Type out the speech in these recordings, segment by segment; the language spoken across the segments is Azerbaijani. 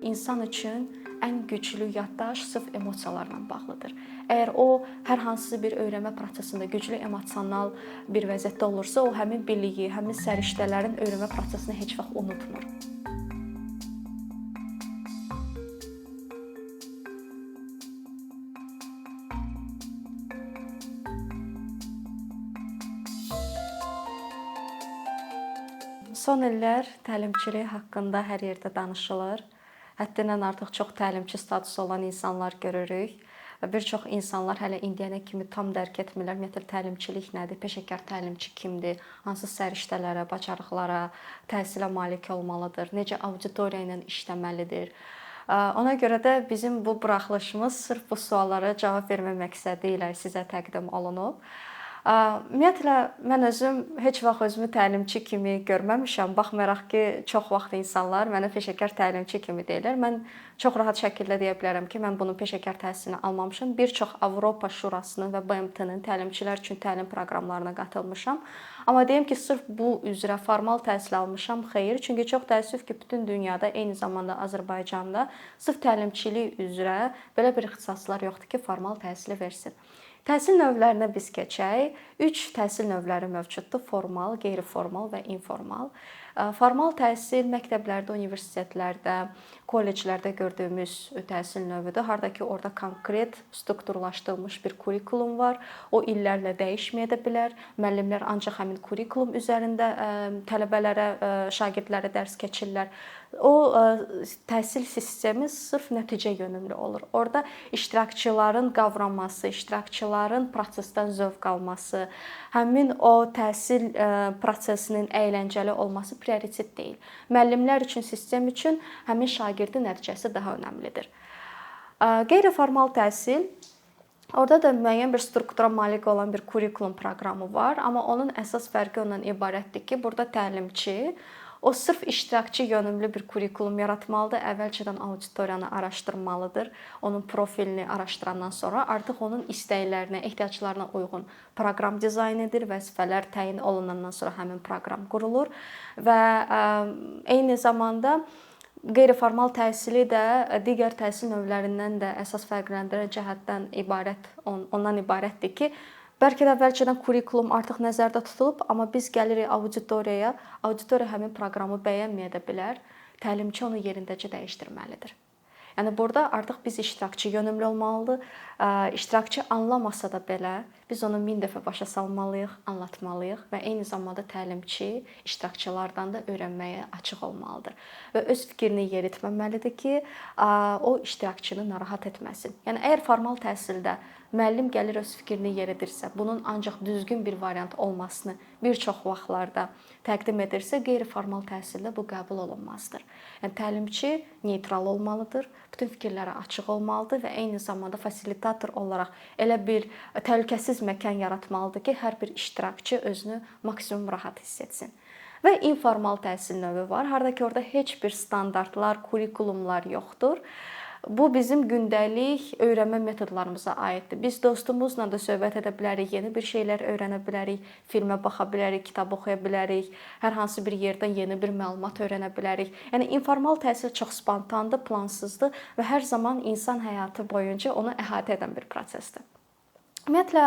insan üçün ən güclü yaddaş sırf emosiyalarla bağlıdır. Əgər o hər hansı bir öyrənmə prosesində güclü emosional bir vəziyyətdə olursa, o həmin biliyi, həmin səriştələrin öyrənmə prosesini heç vaxt unutmur. Son illər təlimçilik haqqında hər yerdə danışılır. Həddindən artıq çox təlimçi statusu olan insanlar görürük. Bir çox insanlar hələ indiyənə kimi tam dərk etmirlər. Ümumiyyətlə təlimçilik nədir? Peşəkar təlimçi kimdir? Hansı səriştələrə, bacarıqlara, təhsilə malik olmalıdır? Necə auditoriya ilə işləməlidir? Ona görə də bizim bu buraxılışımız sırf bu suallara cavab vermək məqsədi ilə sizə təqdim olunub. Ümumiyyətlə mən özüm heç vaxt özümü təlimçi kimi görməmişəm. Baxmayaraq ki, çox vaxt insanlar mənə peşəkar təlimçi kimi deyirlər. Mən çox rahat şəkildə deyə bilərəm ki, mən bunun peşəkar təhsilini almamışam. Bir çox Avropa Şurasının və BMT-nin təlimçilər üçün təlim proqramlarına qatılmışam. Amma deyim ki, sırf bu üzrə formal təhsil almışam, xeyr. Çünki çox təəssüf ki, bütün dünyada, eyni zamanda Azərbaycanda sırf təlimçilik üzrə belə bir ixtisaslar yoxdur ki, formal təhsili versin. Təhsil növlərinə biz keçək. 3 təhsil növləri mövcuddur: formal, qeyri-formal və informal. Formal təhsil məktəblərdə, universitetlərdə, kolleclərdə gördüyümüz təhsil növüdür. Harda ki, orada konkret, strukturlaşdırılmış bir kurikulum var. O illərlə dəyişməyə də bilər. Müəllimlər ancaq həmin kurikulum üzərində tələbələrə, şagirdlərə dərs keçirlər. O təhsil sistemi sırf nəticə yönümlü olur. Orada iştirakçıların qavranması, iştirakçıların prosesdən zövq alması, həmin o təhsil prosesinin əyləncəli olması prioritet deyil. Müəllimlər üçün, sistem üçün həmin şagirdin nəticəsi daha önəmlidir. Qeyri-formal təhsil, orada da müəyyən bir struktura malik olan bir kurikulum proqramı var, amma onun əsas fərqi ondan ibarətdir ki, burada təlimçi o sırf iştirakçı yönümlü bir kurikulum yaratmalıdır. Əvvəlcədən auditoriyanı araşdırmalıdır. Onun profilini araşdırandan sonra artıq onun istəklərinə, ehtiyaclarına uyğun proqram dizayn edir, vəzifələr təyin olunandan sonra həmin proqram qurulur və eyni zamanda qeyri-formal təhsili də digər təhsil növlərindən də əsas fərqləndirən cəhətdən ondan ibarətdir ki, bəlkə də əvvəlcədən kurikulum artıq nəzərdə tutulub, amma biz gəlirik auditoriyaya. Auditoriya həmin proqramı bəyənməyə də bilər. Təlimçi onu yerindəcə dəyişdirməlidir. Yəni burada artıq biz iştirakçı yönümlü olmalıdır. İştirakçı anlamasa da belə biz onu 1000 dəfə başa salmalıyıq, anlatmalıyıq və eyni zamanda təlimçi iştirakçılardan da öyrənməyə açıq olmalıdır və öz fikrini yeritməməlidir ki, o iştirakçını narahat etməsin. Yəni əgər formal təhsildə müəllim gəlir öz fikrini yeridirsə, bunun ancaq düzgün bir variant olmasını bir çox vaxtlarda təqdim edirsə, qeyri-formal təhsildə bu qəbul olunmazdır. Yəni təlimçi neytral olmalıdır, bütün fikirlərə açıq olmalıdır və eyni zamanda fasilitator olaraq elə bir təhlükəsiz məkan yaratmalıdır ki, hər bir iştirakçı özünü maksimum rahat hiss etsin. Və informal təhsil növü var, harda ki, orada heç bir standartlar, kurikulumlar yoxdur. Bu bizim gündəlik öyrənmə metodlarımıza aiddir. Biz dostumuzla da söhbət edə bilərik, yeni bir şeylər öyrənə bilərik, filmə baxa bilərik, kitab oxuya bilərik, hər hansı bir yerdən yeni bir məlumat öyrənə bilərik. Yəni informal təhsil çox spontandır, plansızdır və hər zaman insan həyatı boyunca onu əhatə edən bir prosesdir. Ümumiyyətlə,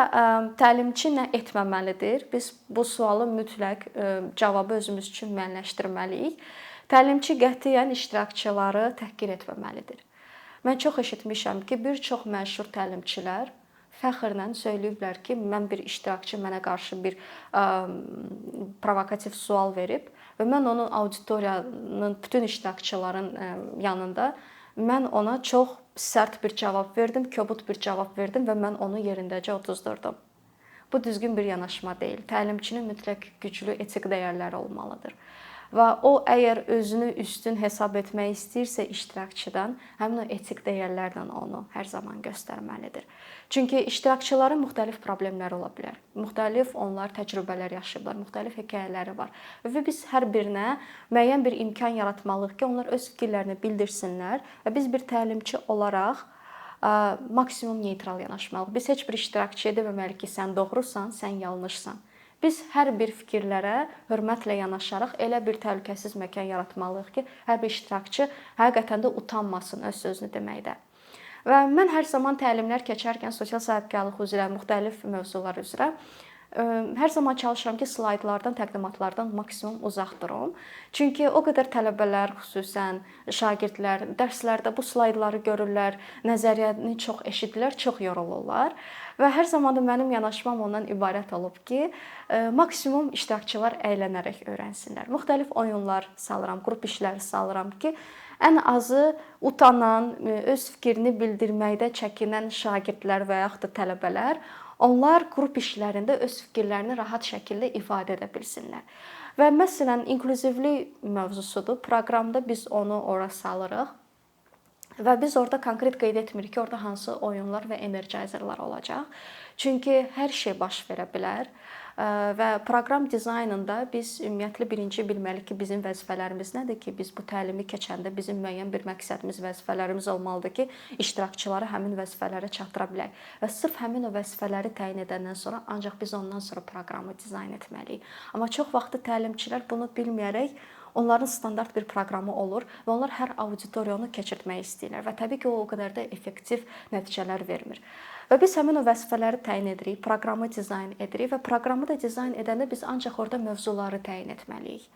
təlimçi nə etməməlidir? Biz bu sualı mütləq cavabı özümüz üçün müəyyənləşdirməliyik. Təlimçi qətiyyən iştirakçıları təhqir etməməlidir. Mən çox eşitmişəm ki, bir çox məşhur təlimçilər fəxrlə söyləyiblər ki, mən bir iştirakçı mənə qarşı bir provokativ sual verib və mən onun auditoriyanın bütün iştirakçıların yanında mən ona çox sərt bir cavab verdim, kobud bir cavab verdim və mən onu yerindəcə otuzdurdum. Bu düzgün bir yanaşma deyil. Təlimçinin mütləq güclü etik dəyərləri olmalıdır. Və o əgər özünü üstün hesab etmək istəyirsə iştirakçıdan, həmin o etik dəyərlərlə onu hər zaman göstərməlidir. Çünki iştirakçıların müxtəlif problemləri ola bilər. Müxtəlif onlar təcrübələr yaşayıblar, müxtəlif hekayələri var. Və biz hər birinə müəyyən bir imkan yaratmalıyıq ki, onlar öz fikirlərini bildirsinlər və biz bir təlimçi olaraq maksimum neytral yanaşmalıyıq. Biz heç bir iştirakçıya deməməliyik ki, sən doğrusan, sən yanlışsan. Biz hər bir fikirlərə hörmətlə yanaşaraq elə bir təhlükəsiz məkan yaratmalıyıq ki, hər bir iştirakçı həqiqətən də utanmasın öz sözünü deməkdə. Və mən hər zaman təlimlər keçərkən sosial sahibkarlıq üzrə, müxtəlif mövzular üzrə hər zaman çalışıram ki, slaydlardan, təqdimatlardan maksimum uzaq durum. Çünki o qədər tələbələr, xüsusən şagirdlər dərslərdə bu slaydları görürlər, nəzəriyyəni çox eşidirlər, çox yorulurlar. Və hər zaman da mənim yanaşmam ondan ibarət olub ki, maksimum iştirakçılar əylənərək öyrənsinlər. Müxtəlif oyunlar salıram, qrup işləri salıram ki, ən azı utanan, öz fikrini bildirməkdə çəkinən şagirdlər və yaxud da tələbələr onlar qrup işlərində öz fikirlərini rahat şəkildə ifadə edə bilsinlər. Və məsələn, inklüzivlik mövzusudur. Proqramda biz onu ora salırıq. Və biz orada konkret qeyd etmirik ki, orada hansı oyunlar və energizerlər olacaq. Çünki hər şey baş verə bilər. Və proqram dizaynında biz ümumiyyətlə birinci bilməliyik ki, bizim vəzifələrimiz nədir ki, biz bu təlimi keçəndə bizim müəyyən bir məqsədimiz, vəzifələrimiz olmalıdır ki, iştirakçıları həmin vəzifələrə çatdıra bilək. Və sırf həmin o vəzifələri təyin edəndən sonra ancaq biz ondan sonra proqramı dizayn etməliyik. Amma çox vaxt təlimçilər bunu bilməyərək onların standart bir proqramı olur və onlar hər auditoriyanı keçirtmək istəyirlər və təbii ki, o qədər də effektiv nəticələr vermir. Və biz həmin o vəzifələri təyin edirik, proqramı dizayn edirik və proqramı da dizayn edəndə biz ancaq orada mövzuları təyin etməliyik.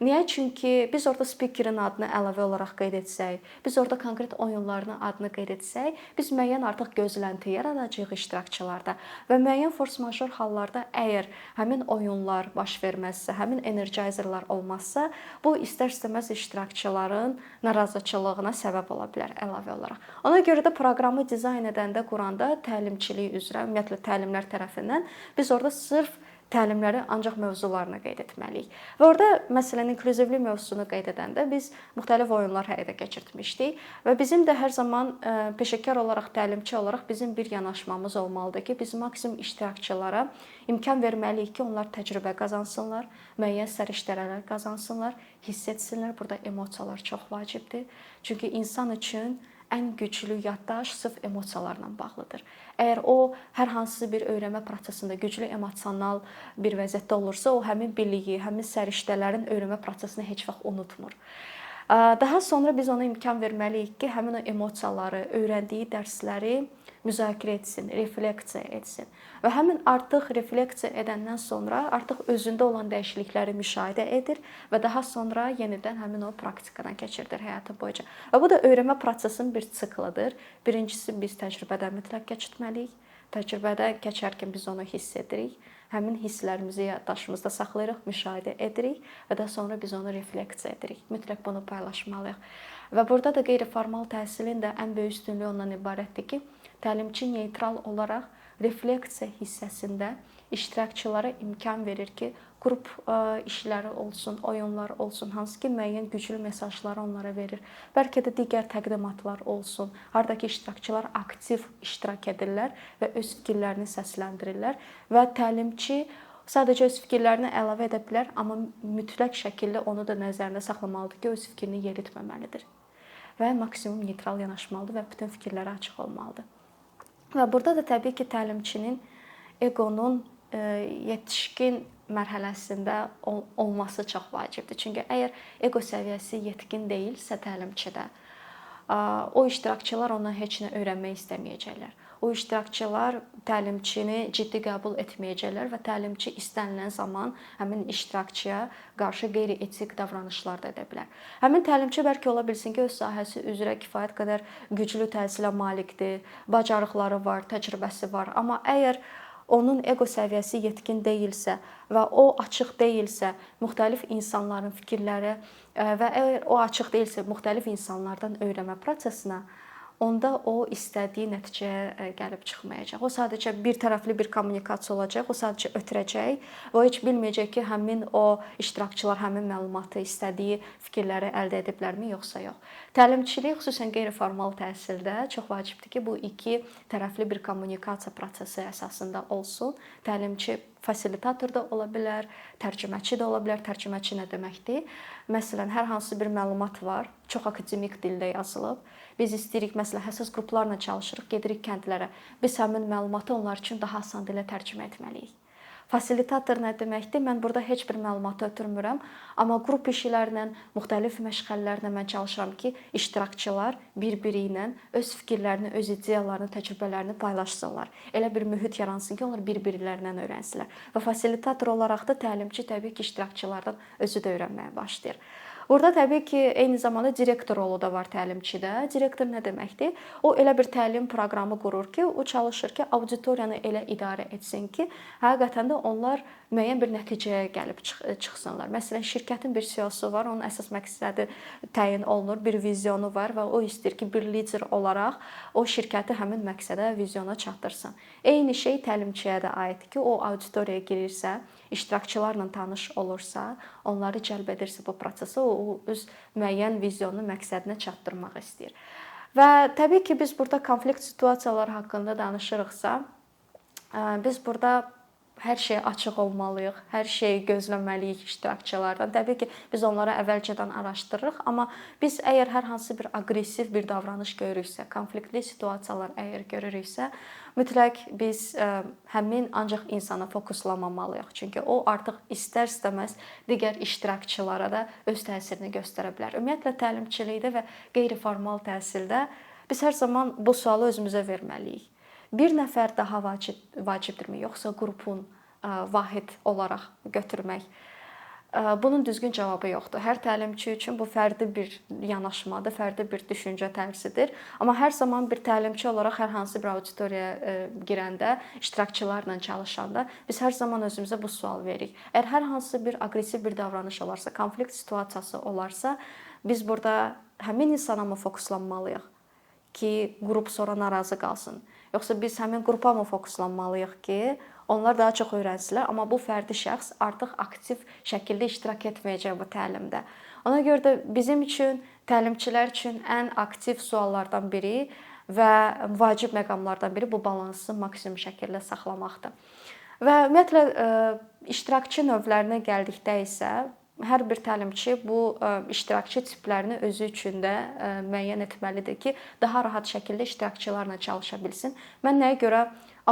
Niyə? Çünki biz orada spikerin adını əlavə olaraq qeyd etsək, biz orada konkret oyunların adını qeyd etsək, biz müəyyən artıq gözlənti yaradacağıq iştirakçılarda və müəyyən force majeure hallarda əgər həmin oyunlar baş verməzsə, həmin energizerlər olmazsa, bu istər-istəməz iştirakçıların narazıçılığına səbəb ola bilər əlavə olaraq. Ona görə də proqramı dizayn edəndə, quranda təlimçilik üzrə, ümumiyyətlə təlimlər tərəfindən biz orada sırf təlimləri ancaq mövzularını qeyd etməliyik. Və orada məsələn inklüzivlik mövzusunu qeyd edəndə biz müxtəlif oyunlar həyata keçirtmişdik və bizim də hər zaman peşəkar olaraq, təlimçi olaraq bizim bir yanaşmamız olmalıdır ki, biz maksimum iştirakçılara imkan verməliyik ki, onlar təcrübə qazansınlar, müəyyən səriştələr qazansınlar, hiss etsinlər. Burada emosiyalar çox vacibdir. Çünki insan üçün ən güclü yaddaş sırf emosiyalarla bağlıdır. Əgər o hər hansı bir öyrənmə prosesində güclü emosional bir vəziyyətdə olursa, o həmin biliyi, həmin səriştələrin öyrənmə prosesini heç vaxt unutmur. Daha sonra biz ona imkan verməliyik ki, həmin o emosiyaları, öyrəndiyi dərsləri müzakirə etsin, refleksiya etsin. Və həmin artıq refleksiya edəndən sonra artıq özündə olan dəyişiklikləri müşahidə edir və daha sonra yenidən həmin o praktikadan keçirilir həyatı boyunca. Və bu da öyrənmə prosesinin bir siklıdır. Birincisi biz təcrübədən mütləq keçirtməliyik. Təcrübədə keçərkən biz onu hiss edirik. Həmin hisslərimizi yaddaşımızda saxlayırıq, müşahidə edirik və daha sonra biz onu refleksiya edirik. Mütləq bunu paylaşmalıyıq. Və burada da qeyri-formal təhsilin də ən böyük üstünlüyü ondan ibarətdir ki, təlimçi neytral olaraq refleksiya hissəsində iştirakçılara imkan verir ki, qrup işləri olsun, oyunlar olsun, hansı ki müəyyən güclü mesajları onlara verir. Bəlkə də digər təqdimatlar olsun, hardakı iştirakçılar aktiv iştirak edirlər və öz fikirlərini səsləndirirlər və təlimçi sadəcə öz fikirlərini əlavə edə bilər, amma mütləq şəkildə onu da nəzərində saxlamalıdır ki, öz fikrini yeritməməlidir və maksimum neytral yanaşmalıdır və bütün fikirlərə açıq olmalıdır. Və burada da təbii ki, təlimçinin eqonun yetişkin mərhələsində olması çox vacibdir. Çünki əgər eqo səviyyəsi yetkin deyilsə təlimçidə, o iştirakçılar ondan heç nə öyrənmək istəməyəcəklər. O iştirakçılar təlimçini ciddi qəbul etməyəcəklər və təlimçi istənilən zaman həmin iştirakçıya qarşı qeyri-etik davranışlar da edə bilər. Həmin təlimçi bəlkə ola bilsin ki, öz sahəsi üzrə kifayət qədər güclü təhsilə malikdir, bacarıqları var, təcrübəsi var, amma əgər onun eqo səviyyəsi yetkin deyilsə və o açıq deyilsə müxtəlif insanların fikirləri və əgər o açıq deyilsə müxtəlif insanlardan öyrənmə prosesinə, onda o istədiyi nəticəyə gəlib çıxmayacaq. O sadəcə bir tərəfli bir kommunikasiya olacaq, o sadəcə ötürəcək və o heç bilməyəcək ki, həmin o iştirakçılar həmin məlumatı, istədiyi fikirləri əldə ediblərmi, yoxsa yox. Təlimçilik, xüsusən qeyri-formal təhsildə çox vacibdir ki, bu iki tərəfli bir kommunikasiya prosesi əsasında olsun. Təlimçi fasilitator da ola bilər, tərcüməçi də ola bilər. Tərcüməçi nə deməkdir? Məsələn, hər hansı bir məlumat var, çox akademik dildə yazılıb. Biz istəyirik, məsələn, həssas qruplarla çalışırıq, gedirik kəndlərə. Biz həmin məlumatı onlar üçün daha asan dillə tərcümə etməliyik. Fasilitator nə deməkdir? Mən burada heç bir məlumatı ötürmürəm, amma qrup işlərlə, müxtəlif məşğələlərlə mən çalışıram ki, iştirakçılar bir-biri ilə öz fikirlərini, öz ideyalarını, təcrübələrini paylaşsınlar. Elə bir mühit yaransın ki, onlar bir-birlərindən öyrənsinlər. Və fasilitator olaraq da təlimçi təbii ki, iştirakçılardan özü də öyrənməyə başlayır. Burada təbii ki, eyni zamanda direktor rolu da var təlimçidə. Direktor nə deməkdir? O elə bir təlim proqramı qurur ki, o çalışır ki, auditoriyanı elə idarə etsin ki, həqiqətən də onlar müəyyən bir nəticəyə gəlib çıxsınlar. Məsələn, şirkətin bir CEO-su var, onun əsas məqsədi təyin olunur, bir vizyonu var və o istəyir ki, bir lider olaraq o şirkəti həmin məqsədə, vizyona çatdırsın. Eyni şey təlimçiyə də aiddir ki, o auditoriyaya girirsə, iştirakçılarla tanış olursa, onları cəlb edirsə bu prosesə, o öz müəyyən vizyonunu, məqsədinə çatdırmaq istəyir. Və təbii ki, biz burada konflikt situasiyaları haqqında danışırıqsa, biz burada hər şeyə açıq olmalıyıq, hər şeyi gözləməliyik iştirakçılardan. Təbii ki, biz onları əvvəlcədən araşdırırıq, amma biz əgər hər hansı bir aqressiv bir davranış görürüksə, konfliktli situasiyalar əgər görürüksə, mütləq biz həmin ancaq insana fokuslamamalıyıq. Çünki o artıq istər-istəməz digər iştirakçılara da öz təsirini göstərə bilər. Ümumiyyətlə təlimçilikdə və qeyri-formal təhsildə biz hər zaman bu sualı özümüzə verməliyik. Bir nəfər daha vacibdirmi, yoxsa qrupun vahid olaraq götürmək? Bunun düzgün cavabı yoxdur. Hər təlimçi üçün bu fərdi bir yanaşmadır, fərdi bir düşüncə tərzidir. Amma hər zaman bir təlimçi olaraq hər hansı bir auditoriyaya girəndə, iştirakçılarla çalışanda biz hər zaman özümüzə bu sual veririk. Əgər hər hansı bir aqressiv bir davranış olarsa, konflikt situasiyası olarsa, biz burada həmin insana mı fokuslanmalıyıq ki, qrup sonra narazı qalsın? Yoxsa biz həmin qrupa mı fokuslanmalıyıq ki, onlar daha çox öyrənsinlər, amma bu fərdi şəxs artıq aktiv şəkildə iştirak etməyəcək bu təlimdə. Ona görə də bizim üçün, təlimçilər üçün ən aktiv suallardan biri və vacib məqamlardan biri bu balansı maksimum şəkildə saxlamaqdır. Və ümumiyyətlə iştirakçı növlərinə gəldikdə isə hər bir təlimçi bu iştirakçı tiplərini özü üçün də müəyyən etməlidir ki, daha rahat şəkildə iştirakçılarla çalışa bilsin. Mən nəyə görə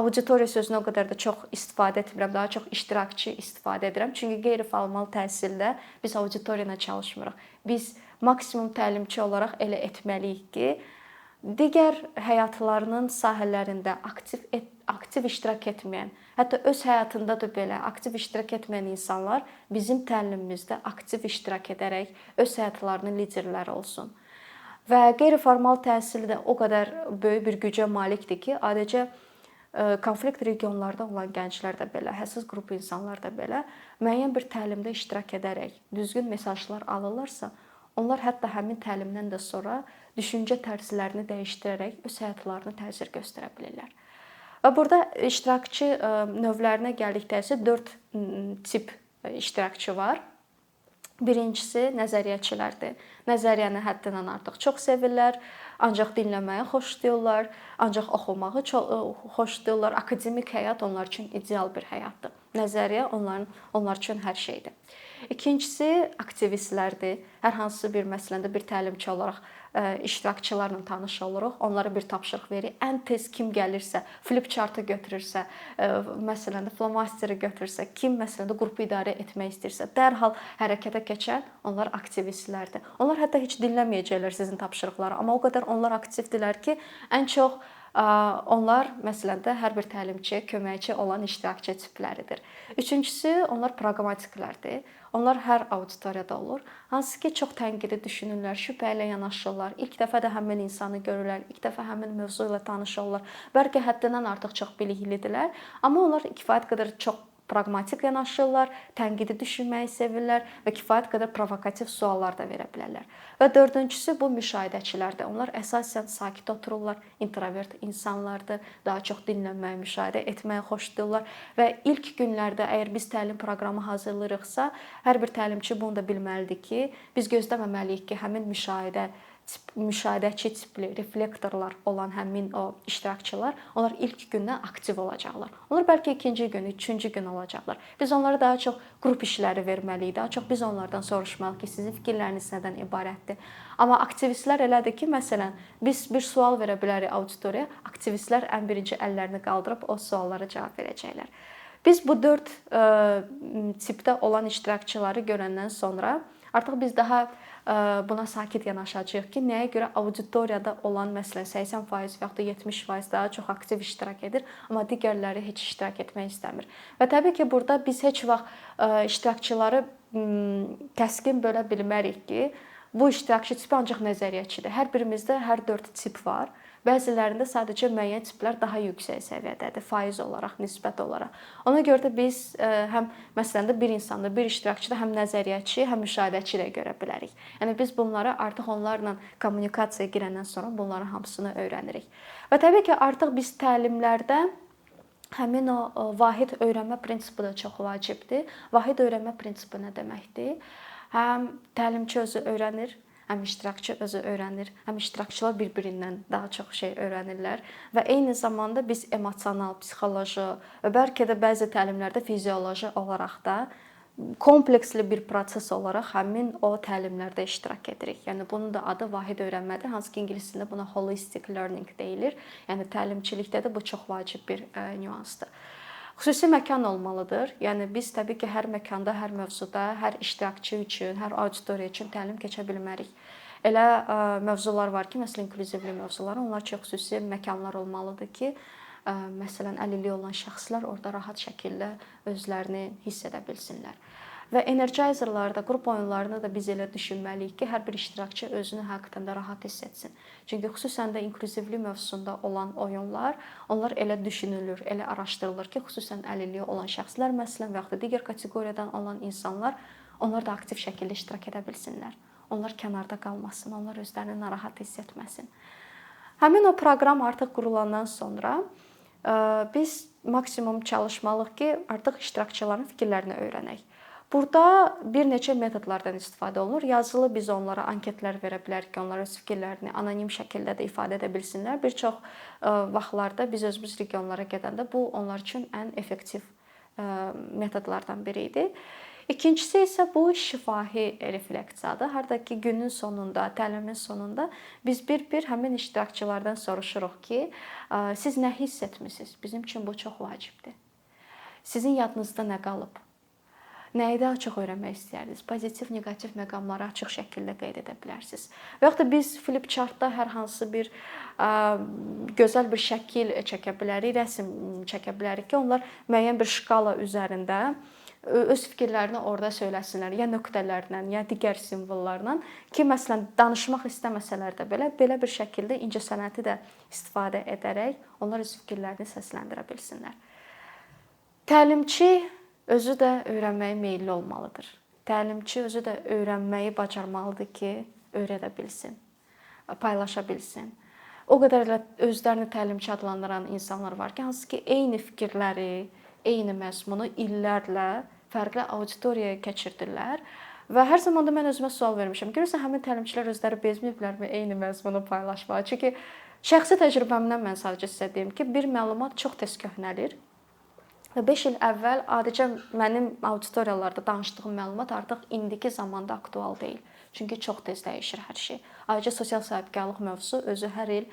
auditoriya sözünü o qədər də çox istifadə etmirəm, daha çox iştirakçı istifadə edirəm. Çünki qeyri-formal təhsildə biz auditoriya ilə çalışmırıq. Biz maksimum təlimçi olaraq elə etməliyik ki, digər həyatlarının sahələrində aktiv iştirak etməyən, hətta öz həyatında da belə aktiv iştirak etməyən insanlar bizim təlimimizdə aktiv iştirak edərək öz həyatlarının liderləri olsun. Və qeyri-formal təhsil də o qədər böyük bir gücə malikdir ki, adicə konflikt regionlarda olan gənclər də belə, həssas qrup insanlar da belə müəyyən bir təlimdə iştirak edərək düzgün mesajlar alırlarsa, onlar hətta həmin təlimdən də sonra düşüncə tərzlərini dəyişdirərək öz həyatlarına təsir göstərə bilirlər. Və burada iştirakçı növlərinə gəldikdə isə 4 tip iştirakçı var. Birincisi nəzəriyyəçilərdir. Nəzəriyyəni həddindən artıq çox sevirlər, ancaq dinləməyi xoşlayırlar, ancaq oxumağı xoşlayırlar. Akademik həyat onlar üçün ideal bir həyatdır. Nəzəriyyə onlar üçün hər şeydir. İkincisi aktivistlərdir. Hər hansı bir məsələdə bir təlimçi olaraq iştirakçılarla tanış oluruq. Onlara bir tapşırıq veririk. Ən tez kim gəlirsə, flipchartı götürürsə, məsələn, flomasteri götürürsə, kim məsələn qrupu idarə etmək istəyirsə, dərhal hərəkətə keçən onlar aktivistlərdir. Onlar hətta heç dinləməyəcəklər sizin tapşırıqları, amma o qədər onlar aktivdirlər ki, ən çox onlar məsələn də hər bir təlimçiyə köməkçi olan iştirakçı tipləridir. Üçüncüsü, onlar praqmatiklərdir. Onlar hər auditoriyada olur. Hansı ki, çox tənqidi düşünürlər, şübhə ilə yanaşırlar. İlk dəfə də həmin insanı görürlər, ilk dəfə həmin mövzu ilə tanış olurlar. Bəlkə həddindən artıq çox biliklidirlər, amma onlar kifayət qədər çox praqmatik yanaşırlar, tənqidi düşünməyi sevirlər və kifayət qədər provokativ suallar da verə bilərlər. Və dördüncüsü bu müşahidəçilərdir. Onlar əsasən sakit otururlar, introvert insanlardır, daha çox dinləməyi, müşahidə etməyi xoşlayırlar və ilk günlərdə əgər biz təlim proqramı hazırlayırıqsa, hər bir təlimçi bunu da bilməlidir ki, biz gözləməməliyik ki, həmin müşahidəçi tipli reflektorlar olan həmin o iştirakçılar, onlar ilk gündən aktiv olacaqlar. Onlar bəlkə ikinci gün, üçüncü gün olacaqlar. Biz onlara daha çox qrup işləri verməliyik, daha çox biz onlardan soruşmalıyıq ki, sizin fikirləriniz nədən ibarətdir? Amma aktivistlər elədir ki, məsələn, biz bir sual verə bilərik auditoriyaya, aktivistlər ən birinci əllərini qaldırıb o suallara cavab verəcəklər. Biz bu 4 tipdə olan iştirakçıları görəndən sonra artıq biz daha buna sakit yanaşacağıq ki, nəyə görə auditoriyada olan məsələn 80% və yaxud da 70% daha çox aktiv iştirak edir, amma digərləri heç iştirak etmək istəmir. Və təbii ki, burada biz heç vaxt iştirakçıları kəskin bölə bilmərik ki, bu iştirakçı tipi ancaq nəzəriyyəçidir. Hər birimizdə hər 4 tip var. Bəzilərində sadəcə müəyyən tiplər daha yüksək səviyyədədir, faiz olaraq, nisbət olaraq. Ona görə də biz həm məsələn də bir insanda, bir iştirakçıda həm nəzəriyyəçi, həm müşahidəçi də görə bilərik. Yəni biz bunları artıq onlarla kommunikasiyaya girəndən sonra bunların hamısını öyrənirik. Və təbii ki, artıq biz təlimlərdə həmin o vahid öyrənmə prinsipi də çox vacibdir. Vahid öyrənmə prinsipi nə deməkdir? Həm təlimçi özü öyrənir, həm iştirakçı özü öyrənir, həm iştirakçılar bir-birindən daha çox şey öyrənirlər və eyni zamanda biz emosional, psixoloji və bəlkə də bəzi təlimlərdə fizioloji olaraq da kompleksli bir proses olaraq həmin o təlimlərdə iştirak edirik. Yəni bunun da adı vahid öyrənmədir, hansı ki ingilis dilində buna holistic learning deyilir. Yəni təlimçilikdə də bu çox vacib bir nüansdır. Xüsusi məkan olmalıdır. Yəni biz təbii ki, hər məkanda, hər mövzuda, hər iştirakçı üçün, hər auditoriya üçün təlim keçə bilmərik. Elə mövzular var ki, məsələn, inklüzivli mövzular, onlar üçün xüsusi məkanlar olmalıdır ki, məsələn, əlilliyi olan şəxslər orada rahat şəkildə özlərini hiss edə bilsinlər. Və energizerlarda, qrup oyunlarında da biz elə düşünməliyik ki, hər bir iştirakçı özünü həqiqətən də rahat hiss etsin. Çünki xüsusən də inklüzivli mövzusunda olan oyunlar, onlar elə düşünülür, elə araşdırılır ki, xüsusən əlilliyi olan şəxslər, məsələn, və yaxud da digər kateqoriyadan olan insanlar, onlar da aktiv şəkildə iştirak edə bilsinlər. Onlar kənarda qalmasın, onlar özlərini narahat hiss etməsin. Həmin o proqram artıq qurulandan sonra biz maksimum çalışmalıyıq ki, artıq iştirakçıların fikirlərini öyrənək. Burada bir neçə metodlardan istifadə olunur. Yazılı biz onlara anketlər verə bilərik ki, onlar öz fikirlərini anonim şəkildə də ifadə edə bilsinlər. Bir çox vaxtlarda biz özümüz regionlara gedəndə bu onlar üçün ən effektiv metodlardan biri idi. İkincisi isə bu şifahi refleksiyadır. Harda ki günün sonunda, təlimin sonunda biz bir-bir həmin iştirakçılardan soruşuruq ki, siz nə hiss etmisiniz? Bizim üçün bu çox vacibdir. Sizin yadınızda nə qalıb? Nəyi daha çox öyrənmək istəyirsiniz? Pozitiv, neqativ məqamları açıq şəkildə qeyd edə bilərsiniz. Və yaxud da biz flipchartda hər hansı bir gözəl bir şəkil çəkə bilərik, rəsm çəkə bilərik ki, onlar müəyyən bir şkala üzərində öz fikirlərini orada söyləsinlər, ya nöqtələrlə, ya digər simvollarla ki, məsələn, danışmaq istəməsələr də belə bir şəkildə incəsənəti də istifadə edərək onlar öz fikirlərini səsləndirə bilsinlər. Təlimçi özü də öyrənməyə meylli olmalıdır. Təlimçi özü də öyrənməyi bacarmalıdır ki, öyrədə bilsin, paylaşa bilsin. O qədər elə özlərini təlimçi adlandıran insanlar var ki, hansı ki, eyni fikirləri, eyni məzmunu illərlə fərqli auditoriyaya keçirdirlər. Və hər zaman da mən özümə sual vermişəm. Görürsən, həmin təlimçilər özləri bezməyiblərmi eyni məzmunu paylaşmağa? Çünki şəxsi təcrübəmdən mən sadəcə sizə deyim ki, bir məlumat çox tez köhnəlir. 5 il əvvəl adicə mənim auditoriyalarda danışdığım məlumat artıq indiki zamanda aktual deyil. Çünki çox tez dəyişir hər şey. Ayrıca sosial sahibkarlıq mövzusu özü hər il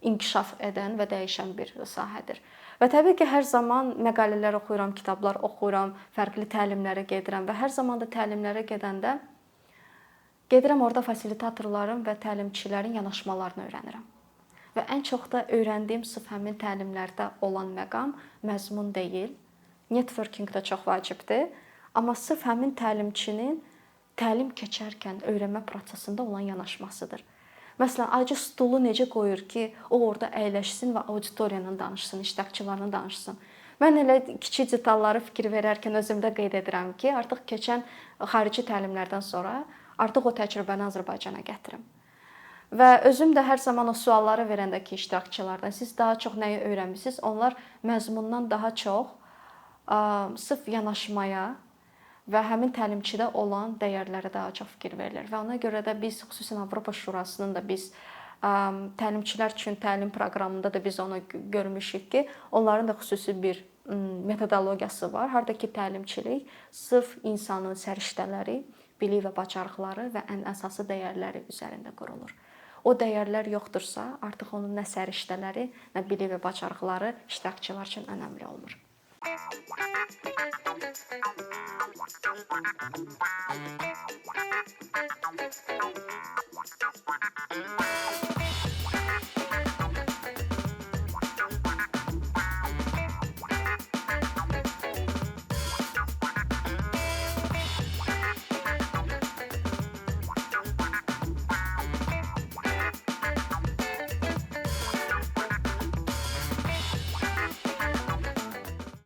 inkişaf edən və dəyişən bir sahədir. Və təbii ki, hər zaman məqalələr oxuyuram, kitablar oxuyuram, fərqli təlimlərə gedirəm və hər zaman da təlimlərə gedəndə gedirəm orada fasilitatorların və təlimçilərin yanaşmalarını öyrənirəm. Və ən çox da öyrəndiyim sırf həmin təlimlərdə olan məqam məzmun deyil. Networking də çox vacibdir. Amma sırf həmin təlimçinin təlim keçərkən öyrənmə prosesində olan yanaşmasıdır. Məsələn, acı stulu necə qoyur ki, o orada əyləşsin və auditoriya ilə danışsın, iştirakçılarla danışsın. Mən elə kiçik detalları fikir verərkən özümdə qeyd edirəm ki, artıq keçən xarici təlimlərdən sonra artıq o təcrübəni Azərbaycana gətirim. Və özüm də hər zaman o sualları verəndə ki, iştirakçılardan siz daha çox nəyi öyrənmisiniz? Onlar məzmundan daha çox sırf yanaşmaya və həmin təlimçidə olan dəyərlərə daha çox fikir verilir. Və ona görə də biz xüsusən Avropa Şurasının da biz təlimçilər üçün təlim proqramında da biz onu görmüşük ki, onların da xüsusi bir metodologiyası var. Harda ki, təlimçilik sırf insanın səriştələri, bilik və bacarıqları və ən əsası dəyərləri üzərində qurulur. O dəyərlər yoxdursa, artıq onun nə səriştələri, nə bilik və bacarıqları iştirakçılar üçün önəmli olmur.